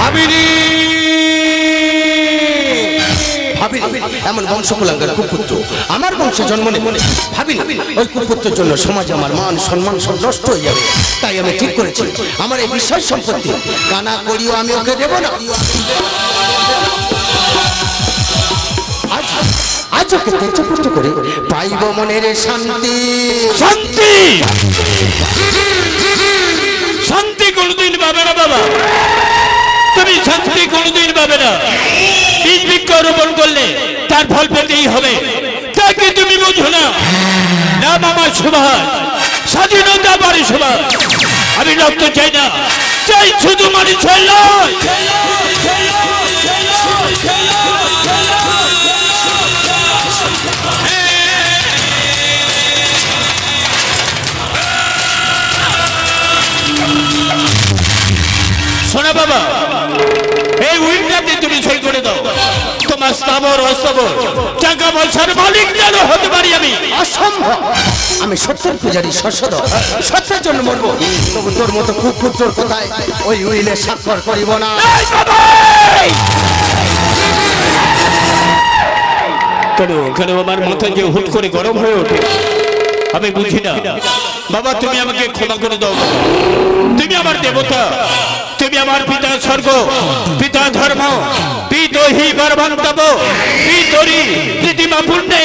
ভাবিনি এমন বংশকুলাঙ্গার কুপুত্র আমার বংশে জন্ম নেবে ভাবিনি ওই কুপুত্রের জন্য সমাজে আমার মান সম্মান সব নষ্ট হয়ে যাবে। তাই আমি ঠিক করেছি আমার এই বিষয় সম্পত্তি কানা করিও আমি ওকে দেব না। আজ ওকে তেজপুত্র করে পাইব মনের শান্তি। শান্তি শান্তি কোনদিন পাবে না বাবা, তুমি শান্তি কোনদিন পাবে না। বীজ বৃক্ষ রোপণ করলে তার ফল পেতেই হবে, তাকে তুমি বুঝো না। নাম আমার সুভাষ, স্বাধীনতা বাড়ি সুভাষ। আমি রক্ত চাই না, চাই শুধু মানুষের নয়। শোনা বাবা, এই উইলটাতে তুমি সই করে দাও। তোমার স্থাবর অস্থাবর টাকা পয়সার মালিক যেন হতে পারি আমি। অসম্ভব, আমি সত্যের পূজারী শশধর, সত্যের জন্য মরবো। তবু তোর মতো কুপুত্রর কথায় ওই উইলে স্বাক্ষর করিব না। কেন আমার মাথায় যে হুট করে গরম হয়ে ওঠে আমি বুঝি না। বাবা তুমি আমাকে ক্ষমা করে দাও। তুমি আমার দেবতা, তুমি আমার পিতা স্বর্গ, পিতা ধর্ম, পিতহি গর্ভন্তব, পিতরি প্রীতিমা পুণ্যে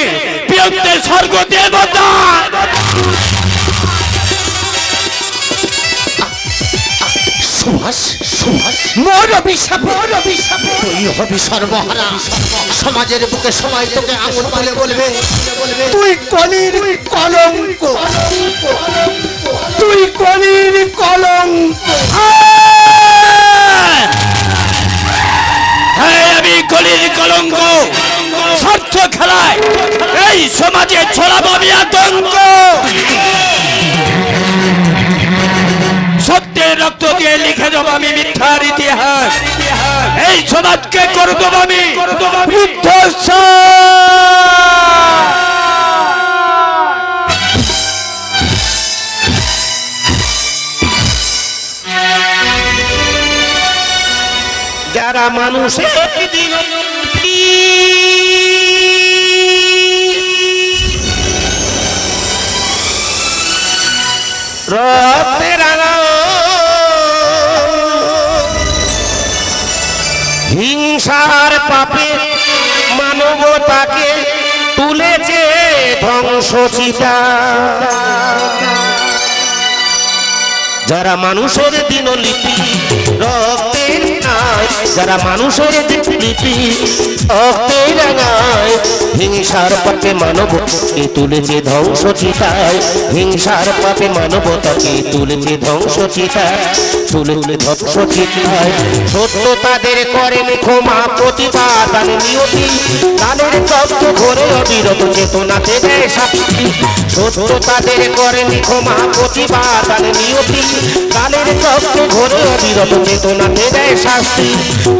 প্রিয়তে স্বর্গ দেবতা। সুভাষ সুভাষ মোর অভিশাপ, তুই হবি সর্বহারা। সমাজের বুকে সবাই তোকে আঙুল তুলে বলবে তুই কলির কলঙ্ক, তুই কলির কলঙ্ক। আমি কলির কলঙ্ক, স্বার্থ খেলায় এই সমাজে ছড়াবো আমি আতঙ্ক। সত্যের রক্ত দিয়ে লিখে দেবো আমি মিথ্যার ইতিহাস। এই সমাজকে করে দেবো আমি বিধ্বস্ত। যারা মানুষের রক্তের হিংসার পাপে মানবতাকে তুলেছে ধ্বংসচিতা। যারা মানুষের দিনলিপি রক্তের রাঙায়, যারা মানুষের দিনলিপি রক্তের রাঙায়, হিংসার পাপে মানবতাকে তুলেছে ধ্বংসচিতায়। হিংসার পাপে মানবতাকে তুলেছে ধ্বংসচিতায়, তুলে ধ্বংসচিতায়। সত্য তাদের করেন ক্ষমা, প্রতিবাদ আর নিয়তি, তাদের রক্ত ঘরে অবিরত চেতনাতে দেয় শাস্তি। সত্য তাদের করেন ক্ষমা, প্রতিবাদ আর নিয়তি, কালের চক্র ঘরে অবিরত চেতনাতে দেয় শাস্তি,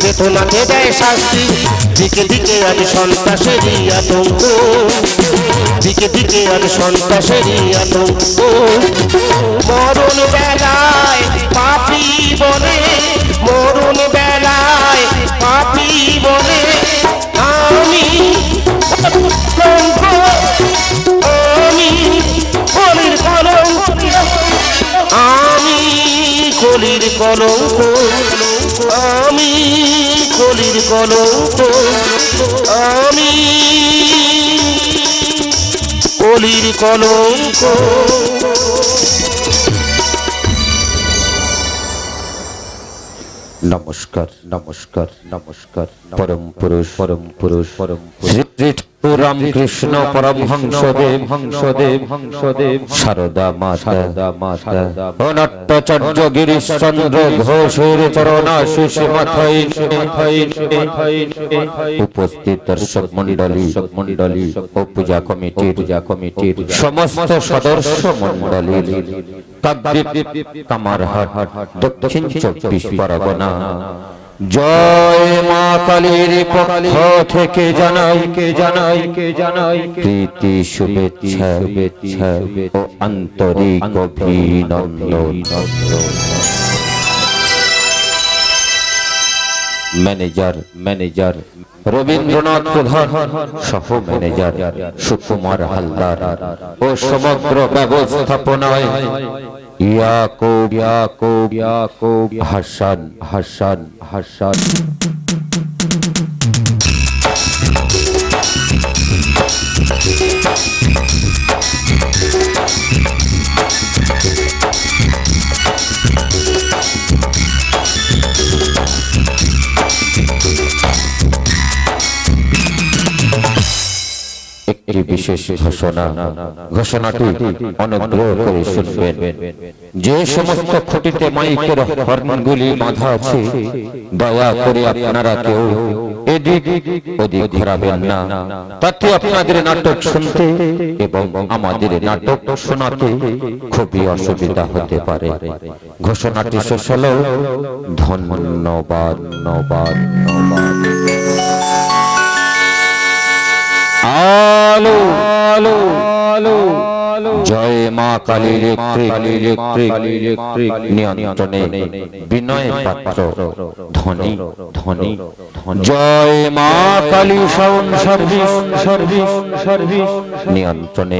চেতনাতে দেয় শাস্তি। দিকে দিকে আজ সন্ত্রাসেরই আতঙ্ক, দিকে দিকে আজ সন্ত্রাসেরই আতঙ্ক। মরণ বেলায় পাপী বলে, মরণ বেলায় পাপী বলে আমি আমি কলির কলঙ্ক, আমি কলির কলঙ্ক, আমি কলির কলঙ্ক, আমি কলির কলঙ্ক। নমস্কার নমস্কার নমস্কার। পরম পুরুষ পরম পুরুষ পরম শ্রী রামকৃষ্ণ পরমহংসদেব হংসদেব হংসদেব শারদা মাতা মাতা অনাট্যাচার্য গিরিশচন্দ্র ঘোষের চরণাশিস মাথায় উপস্থিত দর্শক মণ্ডলী ও পূজা কমিটির সমস্ত সদস্য মণ্ডলী, কামারহাট দক্ষিণ 24 পরগনা জয় মা কালীর পক্ষ থেকে জানাই প্রীতি শুভেচ্ছা ও আন্তরিক অভিনন্দন। ম্যানেজার রবীন্দ্রনাথ প্রধান সহ ম্যানেজার সুকুমার হালদার ও সমগ্র ব্যবস্থাপনায় ইয়াকুব হাসান একটি বিশেষ ঘোষণাটি অনুগ্রহ করে শুনবেন। যে সমস্ত খুঁটিতে মাইকের হর্নগুলি বাঁধা আছে দয়া করে আপনারা কেউ এদিক ওদিক ঘোরাবেন না, তাতে আপনাদের নাটক শুনতে এবং আমাদের নাটক শোনাতে খুবই অসুবিধা হতে পারে। ঘোষণাটি শেষ হলো। ধন্যবাদ। আলো জয় মা কালী ইলেকট্রিক নিয়ন্ত্রণে বিনয় পাত্র ধ্বনি জয় মা কালী সাউন্ড সার্ভিস নিয়ন্ত্রণে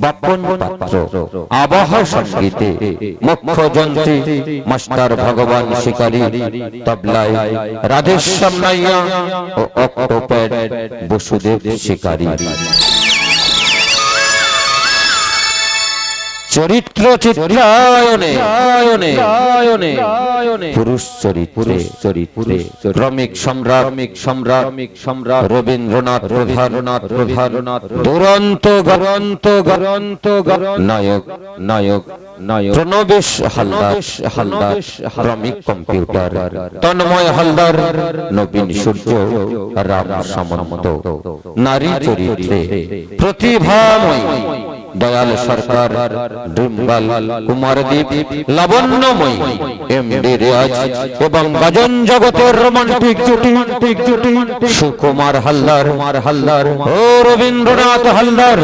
বাপন পাত্র আবাহ সঙ্গীতে মুখ্য যন্ত্রী মাস্টার ভগবান শিকারী তবলায় রাধেশ্যাম নাইয়া ও অক্টোপ্যাড বসুদেব শিকারী। চরিত্র চিত্রায়নে পুরুষ চরিত্রে শ্রমিক সম্রাট রবীন্দ্রনাথ প্রধান দুরন্ত নায়ক প্রণবেশ হালদার শ্রমিক কম্পিউটার তন্ময় হালদার নবীন সূর্য রাম সামন্ত। নারী চরিত্রে প্রতিভাময়ী দয়াল সরকার ডিম্বাল কুমারদীপ লাবণ্যময়ী এমডি রিয়াজ এবং গাজন জগতের রোমান্টিক জুটি সুকুমার হালদার ও রবীন্দ্রনাথ হালদার।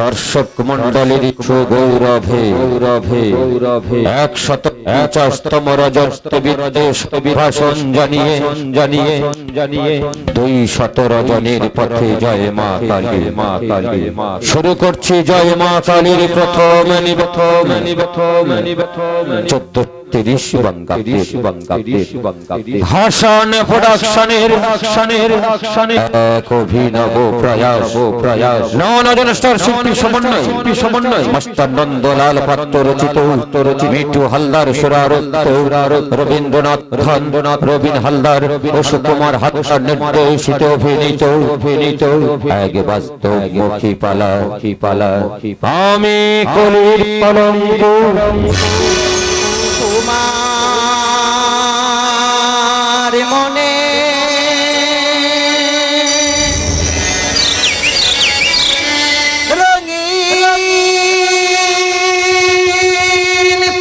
দর্শক মন্ডলীর গৌরভে 150তম রজত বিদেশ ভাষণ জানিয়ে 200 রজনীর পথে জয় মা কালী শুরু করছি জয় মা কালীর প্রথম নিবেদন 1430 বঙ্গাব্দে ভাষণ প্রোডাকশনের এক অভিনব প্রয়াস নজন স্টার শিল্পী সমন্বয় মাস্টার নন্দলাল পাত্র রচিত মিঠু হালদার সুরারোক্ত রবীন্দ্রনাথ রবীন হালদার ও সুকুমার হালদার নির্দেশিত অভিনীত এক বাস্তবমুখী পালা আমি কলির কলঙ্ক তোমার মনে রঙিন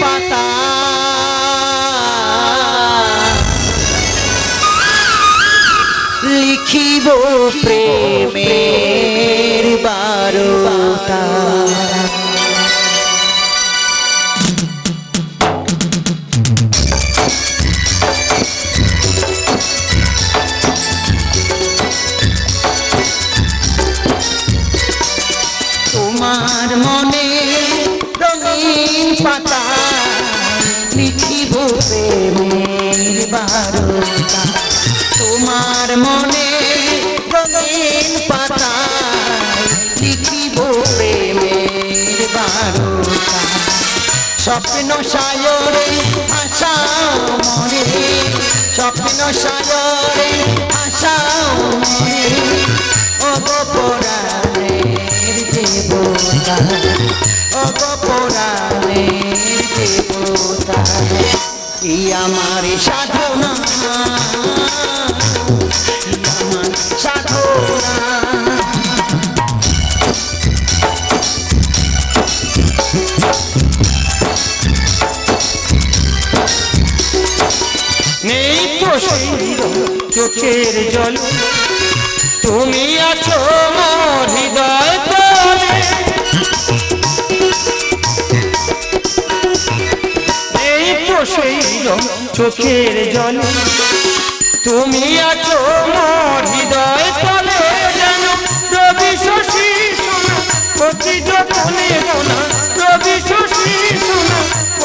পাতা লিখিব প্রেমের বারতা তোমার মনে রঙিন পাতা লিখিব প্রেমের বারতা তোমার মনে রঙিন পাতা লিখিব প্রেমের বারতা স্বপ্ন সায়রে আশা মরে স্বপ্ন সায়রে আশা মরে অগপরাণের দেবতা অগপরাণের দেবতা কি আমার সাধনা নেই তো সেই চোখের জল, তুমি আছো মোর হৃদয় তলে। নেই তো সেই চোখের জল, তুমি আছো মোর হৃদয় তলে। যেন রবি শশী সোনা অতি যতনে বোনা, রবি শশী সোনা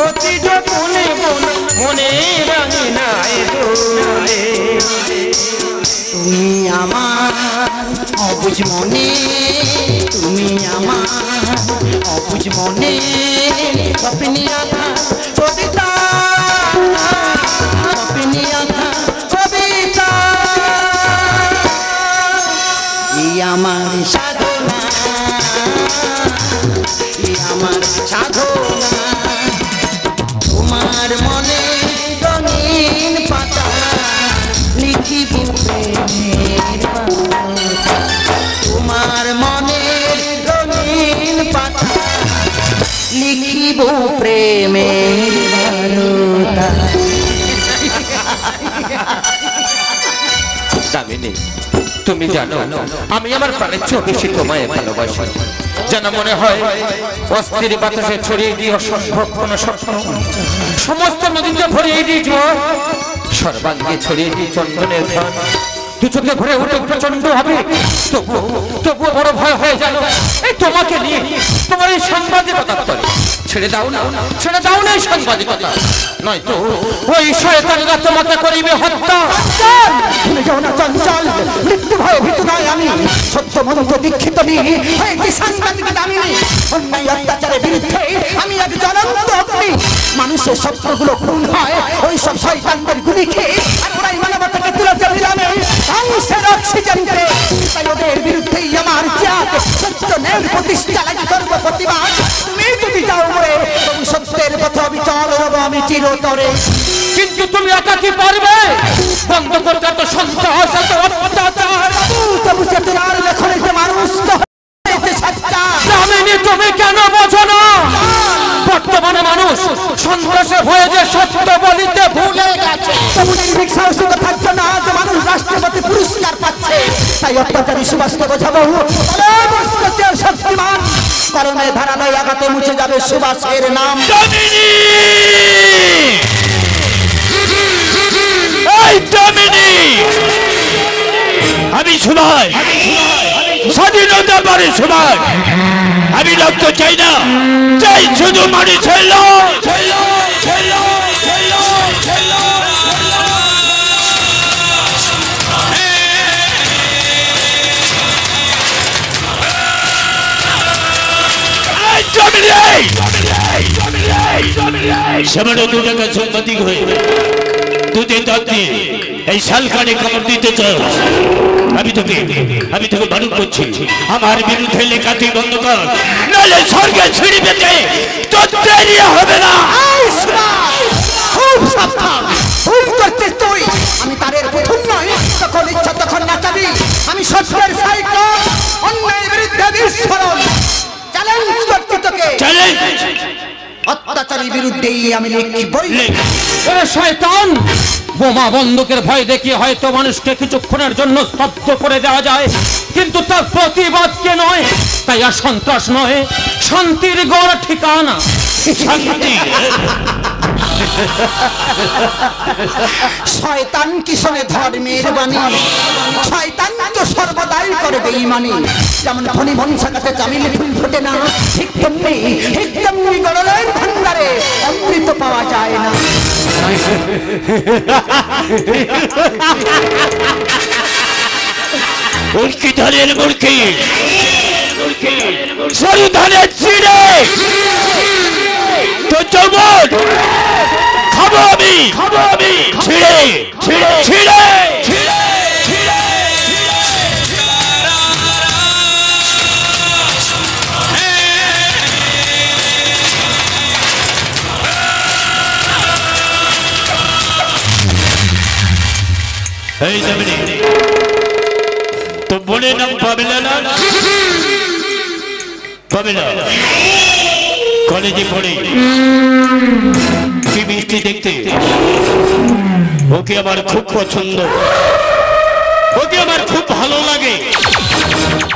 অতি যতনে বোনা, মনে রাঙে নাই দোলে। তুমি আমার অবুঝ মনে, তুমি আমার অবুঝ মনে, স্বপ্নে আঁকা কবিতা, স্বপ্নে আঁকা কবিতা। এই আমার সাধনা, এই আমার সাধনা, তোমার মনে রঙিন পাতা লিখিব প্রেমের বার্তা। তোমার মনে রঙিন পাতা লিখিব প্রেমের বার্তা। দামিনী, তুমি জানো আমি আমার প্রাণের চেয়ে বেশি তোমায় ভালোবাসি। যেন মনে হয় অস্থির বাতাসে ছড়িয়ে দিয়ে অসম্ভব কোন স্বপ্ন, সমস্ত নদীতে ভরিয়ে দিয়ে জোয়ার, সর্বাঙ্গে ছড়িয়ে দিয়ে চন্দনের ধান। দু চোখে ভরে উঠে প্রচন্ড হবে, তবুও বড় ভয় হয়ে গেল এই তোমাকে নিয়ে, তোমার এই সাংবাদিকতা করে। ছেড়ে দাও না, ছেড়ে দাও না এই সাংবাদিকতা, নয়তো ওই শয়তানরা তোমাকে করিবে হত্যা। ভুলে যাও না চঞ্চল, মৃত্যু ভয়ে ভীত নয় আমি, সত্য মন্ত্র দীক্ষিত নিয়ে হয়েছি সাংবাদিকতা আমি। অন্যায় অত্যাচারের বিরুদ্ধে আমি এক জ্বলন্ত অগ্নি। মানুষের স্বপ্নগুলো খুন হয় ওই সব শয়তানদের গুলি খেয়ে, আর ওরাই মানবতাকে তুলেছে নিলামে ধ্বংসের অক্সিজেনকে। তাই ওদের বিরুদ্ধেই আমার ত্যাগ, সত্য ন্যায়ের প্রতিষ্ঠা লাগি করব প্রতিবাদ। তুমি যদি যাও মরে, তুমি সত্যের পথে অবিচল রব আমি চিরতরে। কিন্তু তুমি একা কি পারবে বন্ধ করতে এত সন্ত্রাস, এত অত্যাচার? তবু চেতনার লেখনীতে মানুষ তো হয়েছে সত্তা। দামিনী, তুমি কেন বোঝো না বর্তমানে মানুষ সন্ত্রাসে ভয়ে যে সত্য বলিতে ভুলে গেছে। তবু নির্ভীক সাহসিকতা থাকছে না যে মানুষ রাষ্ট্রপতি পুরস্কার পাচ্ছে। তাই অত্যাচারী সুভাষকে বোঝাবো শক্তিমান, করমে ধারালয় আঘাতে মুছে যাবে সুভাষের নাম। দামিনী, এই দামিনী, আমি সুভাষ, স্বাধীনতা পরে সুভাষ। আমি রক্ত চাই না, চাই শুধু মানুষের লাশ। সামান্য 2 টাকা সাংবাদিক হয়ে দুধের দাঁত দিয়ে এই শালখানে কামড় দিতে চাও? আমি তোকে বারণ করছি, আমার বিরুদ্ধে লেখা তুই বন্ধ কর, নাহলে স্বর্গে ছিঁড়ি পেতে তোর দেরি হবে না। খুব সাবধান, ভুল করছিস তুই। আমি তারের প্রথম নয়, তখন ইচ্ছা তখন নাচাবি। আমি সত্যের সাইকেল, অন্যায়ের বিরুদ্ধে বিস্ফোরণ। চ্যালেঞ্জ করছি তোকে, চ্যালেঞ্জ। অত্যাচারীর বিরুদ্ধেই আমি লিখি বই। শয়তান, বোমা বন্দুকের ভয় দেখিয়ে হয়তো মানুষকে কিছুক্ষণের জন্য স্তব্ধ করে দেওয়া যায়, কিন্তু তার প্রতিবাদকে নয়। তাই আর সন্ত্রাস নয়, শান্তির গড় ঠিকানা। শান্তি। শয়তান কিশোরে ধর্মের বাণী, শয়তান তো সর্বদাই করে বেঈমানি। যেমন ধনী মনসার কাছে চামিল ফুল ফোটে না, ঠিক তেমনি গড়লের ভান্ডারে অমৃত পাওয়া যায় না। মুরকি ধানের মুরকি, সরু ধানের চিড়ে তো চমন খাবো আমি, ছিড়ে ছিড়ে ছিড়ে। এই দামিনী, তো বোনের নাম পাবেলা না? পাবেলা কলেজে পড়ে কি মিষ্টি দেখতে, ওকে আমার খুব পছন্দ, ওকে আমার খুব ভালো লাগে।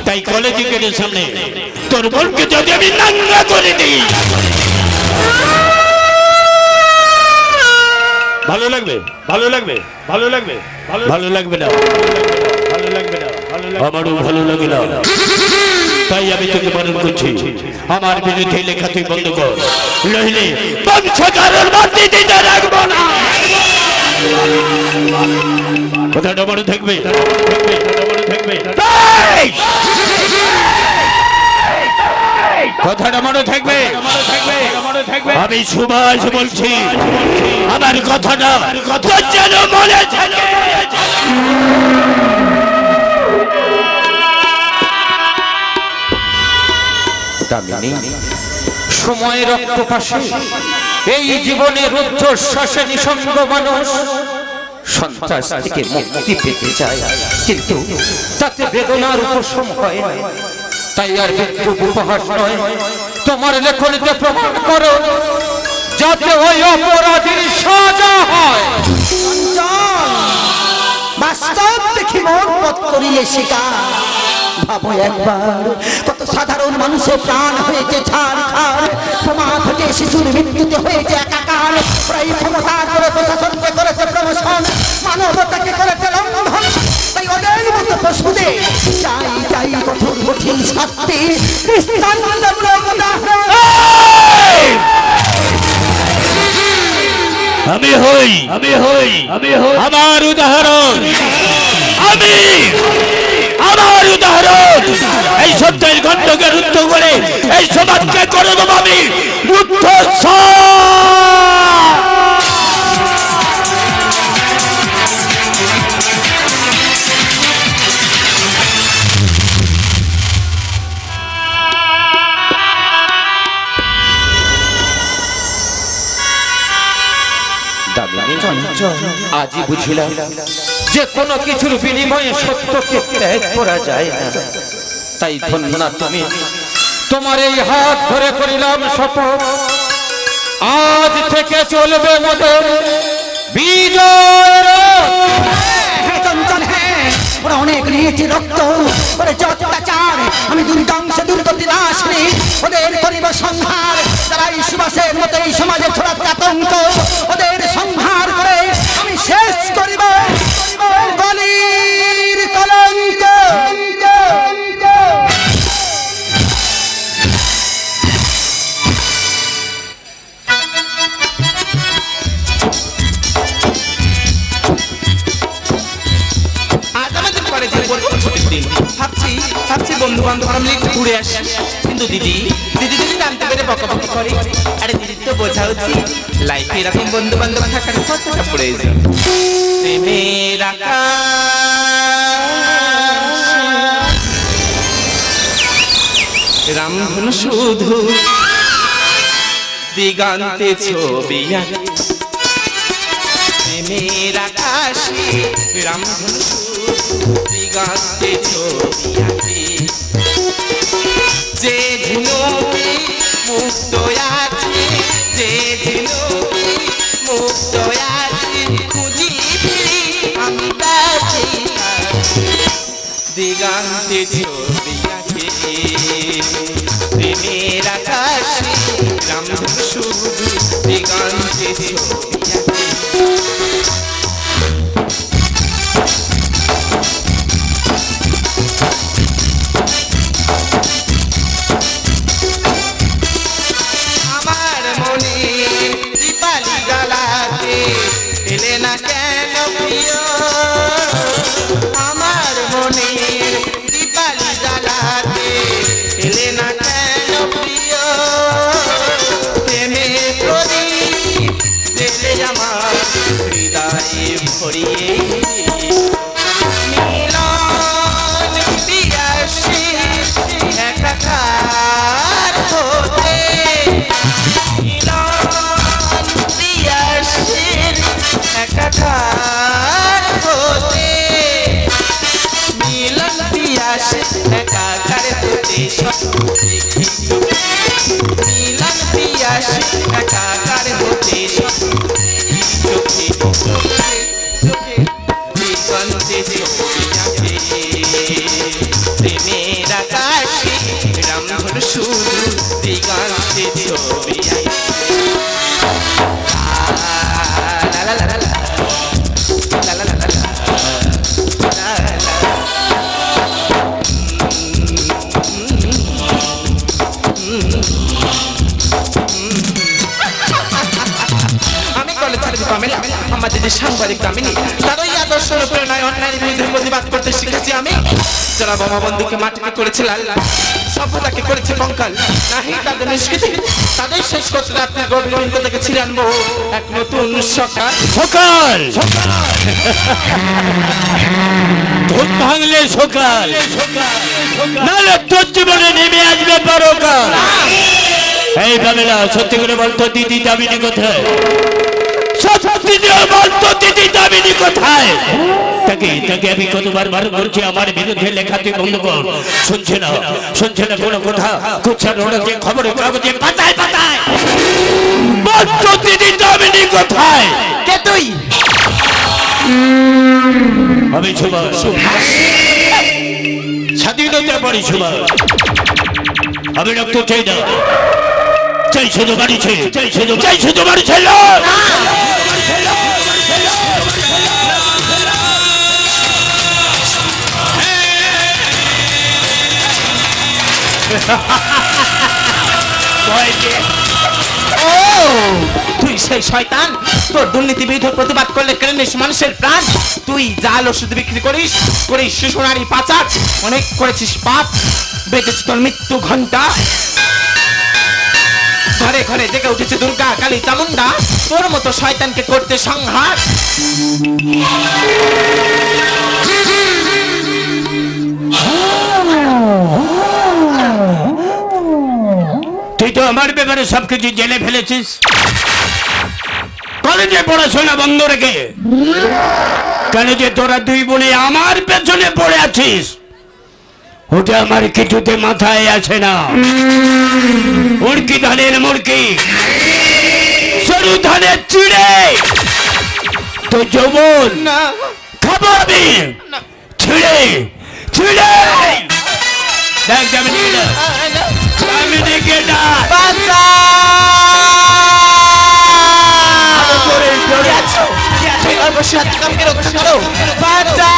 তাই কলেজে গেটের সামনে তোর বোনকে যদি আমি নাঙ্গা করে দিই, ভালো লাগবে? ভালো লাগবে? ভালো লাগবে? ভালো লাগবে না? ভালো লাগবে না? আমারও ভালো লাগে না। তাই আমি তোকে বারণ করছি, আমার বিরুদ্ধে লেখা তুই বন্ধ কর, নইলে বংশধরের মাটি দিতে রাখবো না। কথাটা বড় থাকবে, কথাটা মনে থাকবে। আমি সুভাষ বলছি, আমার কথাটা যেন মনে থাকে। সময়ের রক্তপাশে এই জীবনের রুদ্ধশ্বাসে নিঃসঙ্গ মানুষ সন্ত্রাস থেকে মুক্তি পেতে চায়, কিন্তু তাতে বেদনার উপশম হয় না। তাই আর বিদ্রুপ উপহাস নয়, তোমার লেখনীতে প্রমাণ করো যাতে ওই অপরাধীর সাজা হয়। বাস্তব দেখি মন পথ করিলে শিকার। ভাবো একবার, কত সাধারণ মানুষের প্রাণ হয়েছে ছাড়খাড়, প্রমাদ হতে শিশুর মৃত্যুতে হয়েছে একাকার। প্রায় ক্ষমতা করে প্রশাসনকে করেছে প্রমোশন, মানবতাকে করেছে লঙ্ঘন। তাই ওদের মতো পশুদের চাই চাই কঠোর কঠিন শাস্তি, দৃষ্টান্তমূলক উদাহরণ। আমি হই আমার উদাহরণ, আমার উদাহরণ। এই সত্যের গণ্ডকে রুদ্ধ করে এই সমাজকে করে দেব আমি রুদ্ধ। আজই বুঝিলাম যে কোনো কিছুর বিনিময়ে সত্যকে ত্যাগ করা যায় না। তাই ধন্য না তুমি, তোমার এই হাত ধরে করিলাম শপথ, আজ থেকে চলবে মোদের বিজয়। ওরা অনেক নিয়েছে রক্ত, ওরা অত্যাচার, আমি দুর্দাংশ দুর্গতি নাশিনী ওদের করিব সংহার। তারা এই সুবাসের মতো এই সমাজে ছড়াচ্ছে আতঙ্ক, ওদের সংহার করে আমি শেষ করিব কলির কলঙ্ক। ভাবছি বন্ধু বান্ধব আমরা একটু ঘুরে আসি, কিন্তু দিদি যদি জানতে পেরে বকাবকি করে। আরে দিদি তো বোঝা উচিত লাইফে এরকম বন্ধু বান্ধব থাকার কতটা প্রয়োজন। প্রেমের রামধনু শুধু দিগন্তে ছবি আঁকে, প্রেমের আকাশে রামধনু দিগন্তে ছবি আঁকে। যে ঝিনুকে মুক্ত আছে, যে ঝিনুকে মুক্ত আছে, খুঁজি ফিরি আমি কাছে দিগন্তে ছবি আঁকে। প্রেমের আকাশে রামধনু শুধু দিগন্তে ছবি আঁকে। আমার মনের দীপালি জ্বালাতে এলে না কেন প্রিয়, প্রেমের প্রদীপ জেলে আমার হৃদয়ে ভরিয়ে। মিলন পিয়াসে একাকার হতে, মিলন পিয়াসে একাকার হতে, মিলন পিয়াসে একাকার হতে, মিলন পিয়াসে একাকার হতে। ছবি লা লা লা লা লা লা লা লা লা লা। আমি কলেজ ছাত্রী পামেলা, আমাদের যে সাংবাদিক দামিনী তারই আদর্শের প্রেরণায় অন্যায়ের বিরুদ্ধে প্রতিবাদ করতে শিখেছি আমি। যারা বঙ্গবন্ধুকে মাটিতে করেছে লাল, সভ্যতাকে করেছে কঙ্কাল, নাহি তাদের নিষ্কৃতি, তাদের শেষ করতে আপনার গভীর থেকে ছিঁড়ে আনবো এক নতুন সকাল। সকাল ধূপ ভাঙলে সকাল, নাহলে তোর জীবনে নেমে আসবে পরকাল। এই বাবেলা সত্যি করে বলতো দিদি দামিনী কোথায়? সত্যি করে বলতো দিদি দামিনী কোথায়? তাকে আমি কতবার বার বলছি আমার বিরুদ্ধে লেখা তুই বন্ধ কর। শুনছে না কোনো কথা, কুচ্ছা রোডে খবরের কাগজে পাতায় পাতায় বলতো দিদি দামিনী কোথায়? কে তুই? আমি সুভাষ, স্বাধীনতা পরি সুভাষ। আমি রক্ত চাই না, চাই শুধু বাড়ি ছেড়ে, চাই শুধু বাড়ি ছেড়ে। তুই সেই শয়তান, তোর দুর্নীতি বিরুদ্ধে প্রতিবাদ করলে কেড়ে নিস মানুষের প্রাণ। তুই জাল ওষুধ বিক্রি করিস শিশু নারী পাচার, অনেক করেছিস পাপ, বেঁচেছে তোর মৃত্যু ঘন্টা। ঘরে ঘরে জেগে উঠেছে দুর্গা কালী চামুন্ডা, তোর মতো শয়তানকে করতে সংহার। তুই তো আমার ব্যাপারে সবকিছু জেনে ফেলেছিস। কলেজে পড়াশোনা বন্ধ রেখে কেন যে তোরা দুই বোনে আমার পেছনে পড়ে আছিস, ওটা আমার কিছুতে মাথায় আসে না। মুরকি ধানের মুরকি, সরু ধানের চিড়ে, তো যৌবন খাবো আমি ছিঁড়ে ছিঁড়ে। দেখ যাবে আমি দেখে না রক্ষা করো বাচ্চা।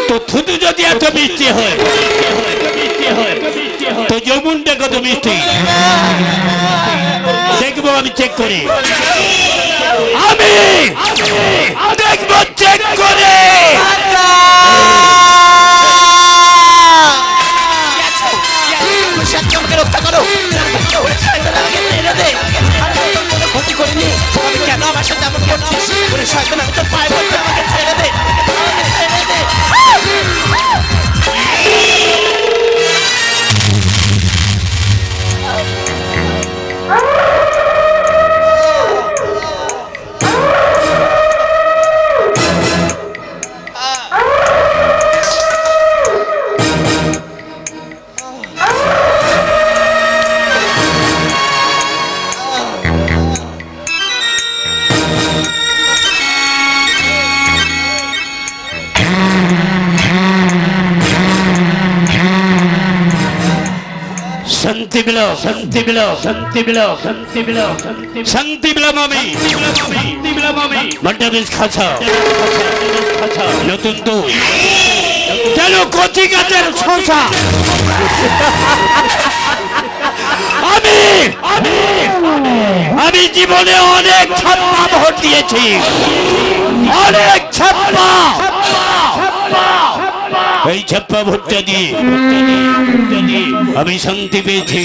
তো থুতু যদি এত মিষ্টি হয়, তো যৌবনটা কত মিষ্টি দেখবো আমি চেক করে, আমি দেখবো চেক করে। রক্ষা করো, ক্ষতি করিনি, আমি কেন আমার সাথে এমন করছিস? শয়তান, আমি তোর পায়ে পড়ছি, আমাকে ছেড়ে দে, ছেড়ে দে। শান্তি বিলো, শান্তি বিলো, শান্তি বিলো, শান্তি বিলো, শান্তি বিলো মামি, মান্টা বিষ খাচ্ছা নতুন তো কেন কচি গাছের শশা। আমি জীবনে অনেক ছাপ্পা ভোট দিয়েছি, অনেক ছাপ্পা। এই ছাপ্পা ভোটটা দিয়ে আমি শান্তি পেয়েছি,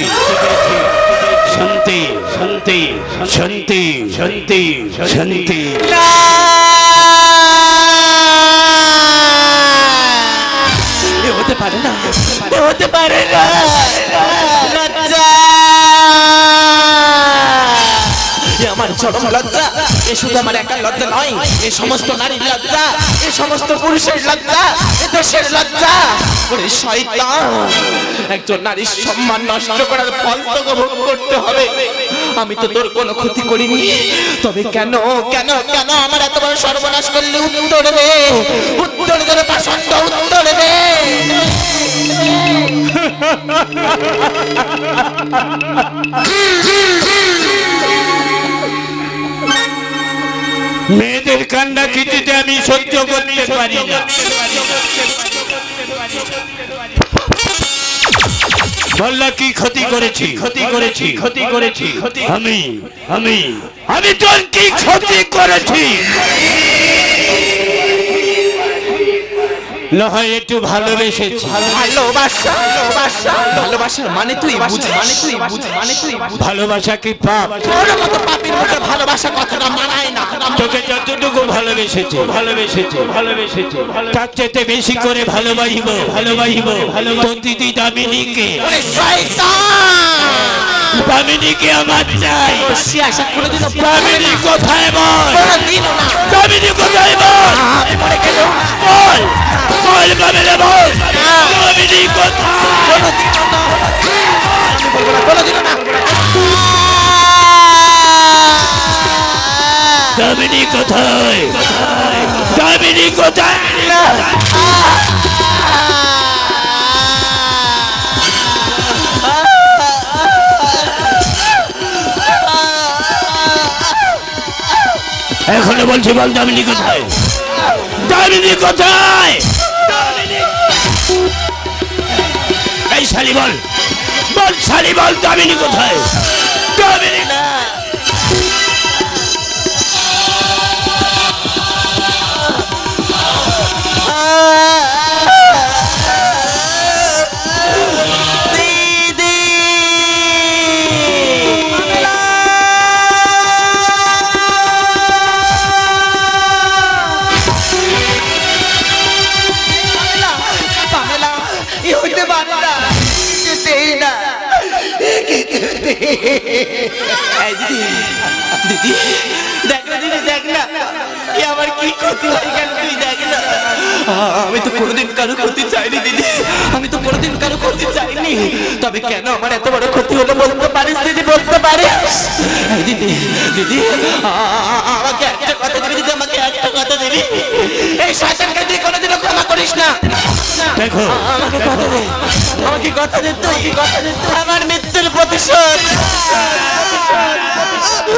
শান্তি শান্তি শান্তি শান্তি শান্তি হতে পারে না, হতে পারে না। লজ্জা, আমার চরম লজ্জা। এ শুধু আমার একার লজ্জা নয়, এ সমস্ত নারীর লজ্জা, এ সমস্ত পুরুষের লজ্জা, এ দেশের লজ্জা। ওরে শয়তান, একজন নারীর সম্মান নষ্ট করার ফল তো ভোগ করতে হবে। আমি তো তোর কোনো ক্ষতি করিনি, তবে কেন কেন কেন আমার এত বড় সর্বনাশ করলে? উত্তর দে, উত্তর দে পাষণ্ড, উত্তর দে। মেয়েদের কান্না খিটিতে আমি সহ্য করতে পারি না। বললা কি ক্ষতি করেছি, ক্ষতি করেছি, ক্ষতি করেছি, আমি আমি আমি তোর কি ক্ষতি করেছি? নয় একটু ভালোবেসেছি। ভালোবাসা, ভালোবাসা, ভালোবাসার মানে তুই বুঝ, মানে তুই বুঝ, মানে তুই বুঝ। ভালোবাসা কি পাপ? তোর মতো পাপীর মুখে ভালোবাসা কথাটা মানায় না। তোকে যতটুকু ভালোবেসেছি, ভালোবেসেছি, ভালোবেসেছি, তার চেয়ে বেশি করে ভালোবাসিব, ভালোবাসিব, তোর দিদি দামিনীকে। ওরে শয়তান, দামিনীকে আমার চাই। সে আশা কোনোদিনও দামিনী কোথায় বল? কোনোদিনও না। দামিনী কোথায় বল? আমি মরে গেলেও না। বল বল দামিনী বল, দামিনী কোথায়? কোনোদিনও না। আমি বলবো না, কোনোদিনও না। দামিনী কোথায়? দামিনী কোথায়? এখনো বলছি বল দামিনী কোথায়? দামিনী কোথায়? এই শালি বল, বল শালি বল দামিনী কোথায়? দামিনী না। দিদি দেখ না, দিদি দেখ না, আমার কি ক্ষতি হয়ে গেল তুই দেখ না। আমি তো কোনোদিন কারো ক্ষতি চাইনি দিদি, আমি তো কোনোদিন কারো ক্ষতি চাইনি। তবে কেন আমার এত বড় ক্ষতি হলো বলতে পারিস দিদি, বলতে পারিস? দিদি দিদি আমাকে একটা কথা দিবি দিদি, আমাকে একটা কথা দিবি। এই শয়তানকে তুই কোনোদিনও ক্ষমা করিস না। দেখো আমাকে কথা দে, আমাকে কথা দে, তুই কথা দে, আমার মৃত্যুর প্রতিশোধ,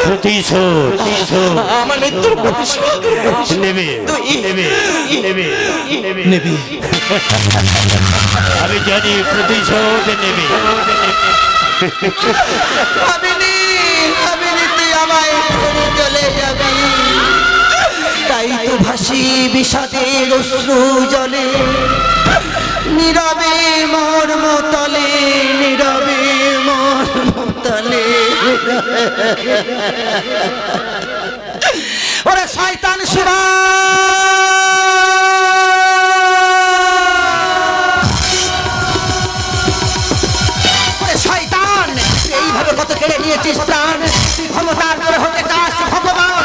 প্রতিশোধ আমার মৃত্যুর প্রতিশোধ নেবে, নেবে, নেবে, নেবে। আমি জানি প্রতিশোধ নেবে। ভাবিনি ভাবিনি তুই আমায় ছেড়ে চলে যাবি, তাই তো ভাসি বিষাদের অশ্রু জলে, নীরবে মর্মতলে, নীরবে মর্মতলে। ওরে শয়তান সুরা, এইভাবে কত কেড়ে নিয়েছিস প্রাণ, ক্ষমতার করে হতে চাস ভগবান।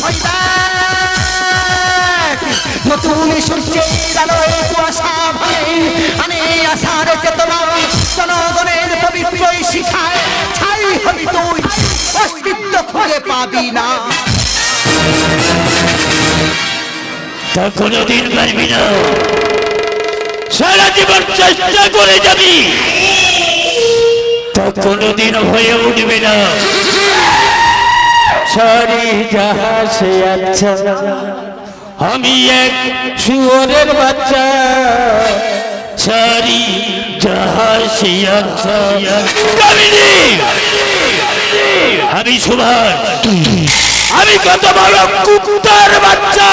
ওই দেখ নতুন সূর্যের আলোয় কুয়াশা ভাঙে, আনে আশার চেতনা, জনগণের পবিত্র শিখায় ছাই হবি তুই, অস্তিত্ব খুঁজে পাবি না। তা কোনোদিন পারবি না, সারা জীবন চেষ্টা করে যাবি, তা কোনোদিন হয়ে উঠবে না। সারি জাহাজে আচ্ছা, আমি এক শুয়োরের বাচ্চা, সারি জাহাজে আচ্ছা। আমি সুভাষ, আমি কত বড় কুকুরের বাচ্চা।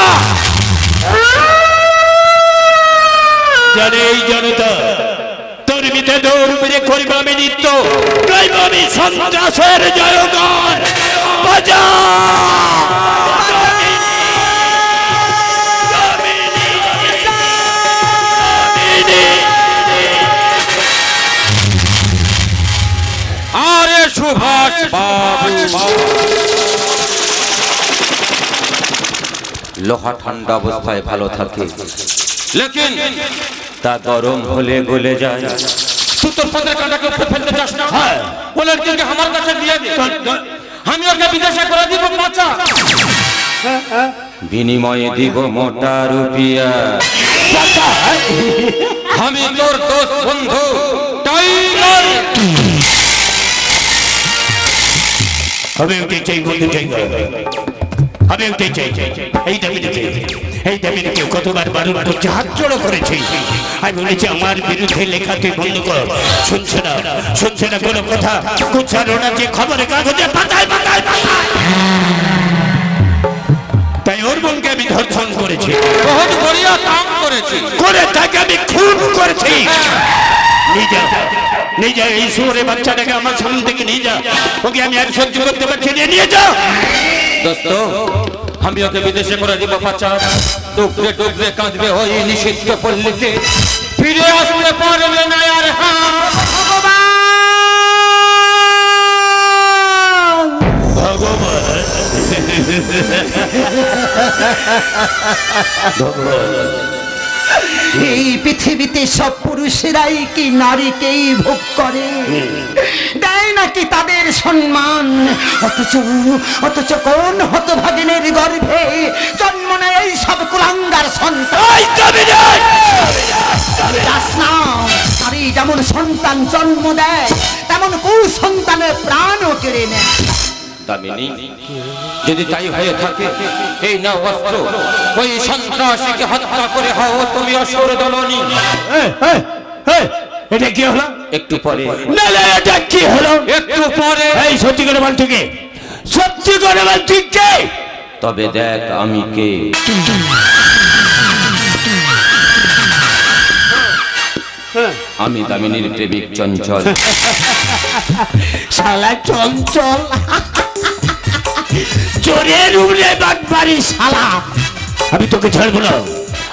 জানে এই জনতা, তোর দুর্মিতে দৌড়ে করিব আমি নিত্য, গাইব আমি সন্ত্রাসের জয়গান। বাজা আরে সুভাষ বাবু, লোহা ঠান্ডা অবস্থায় ভালো থাকে, লেকিন তা গরম হলে গলে যায়। তুই তোর পদের কাঁটাকে উপরে ফেলতে চাস না? বলে একজনকে আমার কাছে দিয়ে দে, আমি ওকে বিদেশে করে দিব বাঁচা, বিনিময়ে দিব মোটা রুপিয়া। আমি তোর দোস্ত বন্ধু টাইগার। আমি ওকে চাই বন্ধু টাইগার, আমি ওকে চাই। এই দাবিকে কতবার বারণ করছে, হাত জড়ো করেছি। আমি বলেছি আমার বিরুদ্ধে লেখা তুই বন্ধ কর। শুনছে না কোনো কথা। কুচ্ছারো না যে খবরের কাগজে পাতায় পাতায় পাতায়। তাই ওর বোনকে আমি ধর্ষণ করেছি, বহুত বড়িয়া কাম করেছি, করে তাকে আমি খুন করেছি। নিয়ে যা এই শুয়োরে বাচ্চাটাকে আমার সামনে থেকে নিয়ে যা, ওকে আমি আর সহ্য করতে পারছি না, নিয়ে যা। দোস্ত আমি ওকে বিদেশে করে দিব বাঁচা, ডুববে ডুববে কাঁদবে ওই নিষিদ্ধ পল্লীতে, ফিরে আসতে পারবে না আর। এই পৃথিবীতে সব পুরুষেরাই কি নারীকেই ভোগ করে, দেয় নাকি তাদের সম্মান? অথচ কোন হতভাগিনীর গর্ভে জন্ম নেয় এই সব কুলাঙ্গার সন্তান? নারী যেমন সন্তান জন্ম দেয়, তেমন কুসন্তানের প্রাণও কেড়ে নেয়। দামিনী, যদি তাই হয়ে থাকে, এই না অস্ত্র, ওই সন্ত্রাসীকে হত্যা করে হও তুমি অসুর দলনী। এটা কি হলো? একটু পরে। না না, এটা কি হলো? একটু পরে। এই সত্যি করে বল, ঠিক সত্যি করে বল, ঠিক কে? তবে দেখ আমি কে। আমি দামিনীর প্রেমিক চঞ্চল। শালা চঞ্চল, চোরের উড়ে বাটপারি শালা। আমি তোকে ছাড়বো না,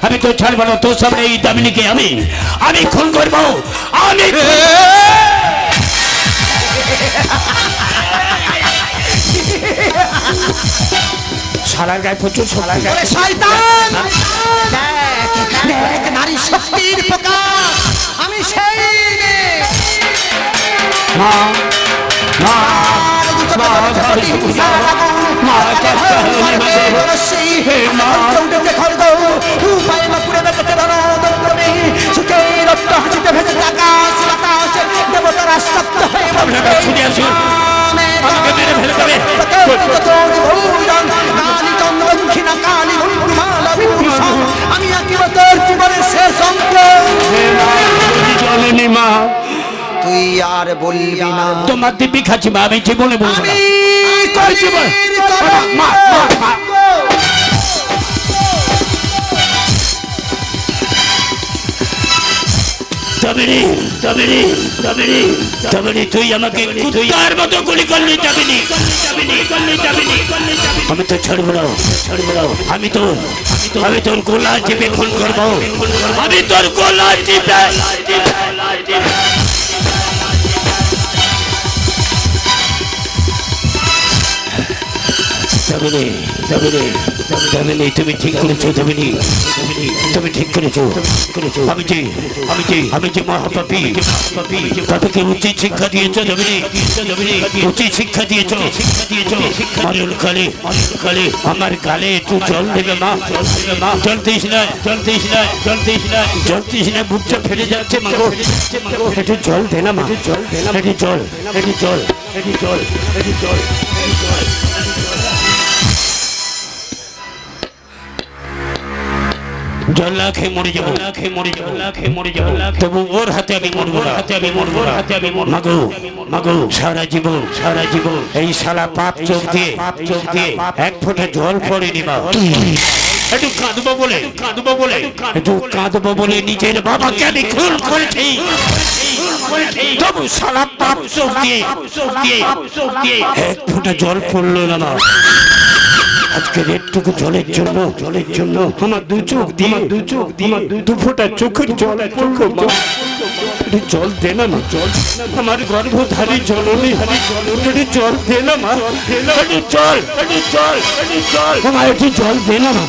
আমি তো ছাড়বো না। তোর সামনে এই দামিনীকে আমি খুন করবো। আমি শালার গায়ে প্রচুর শালার গায়ে। শয়তান, দেখ নারী শক্তির প্রকাশ। আমি সেই আমি একেবারে তোর জীবনের শেষ অঙ্ক। মা, তুই আর বলবি না। তোমার দিব্যি খাচ্ছি মা, আমি জীবনে বলবো না। তুই আমাকে কুত্তার মতো গুলি করলি। আমি তো ছাড়বো না। আমি তোর গোলা চেপে খুন করবো। আমি তোর গোলা চেপে তুমি ঠিক করেছো। তুমি ঠিক করেছো। আমি যে মহাপাপী, তাদেরকে উচিত শিক্ষা দিয়েছো। উচিত শিক্ষা দিয়েছো। মরুল কালে আমার গালে একটু জল দেবে মা। জল দিস না, বুকটা ফেটে যাচ্ছে মা। একটু জল দে না মা, একটু জল। জল না খেয়ে মরে যাবো। তবু ওর হাতে আমি মরবো না। মাগো সারা জীবন এই শালা পাপ চোখ দিয়ে এক ফোঁটা জল পড়েনি মা। একটু কাঁদবো বলে নিজের বাবাকে আমি খুন করেছি, তবু সারা পাপ চোখ দিয়ে এক ফোঁটা জল পড়লো না মা। আজকের একটুকু জলের জন্য আমার দু চোখ দিয়ে দু ফোঁটা চোখের জল পড়লো মা। জল দে না মা, জল আমার গর্ভধারী জননী, জল দে না মা, জল জল জল জল দে না মা।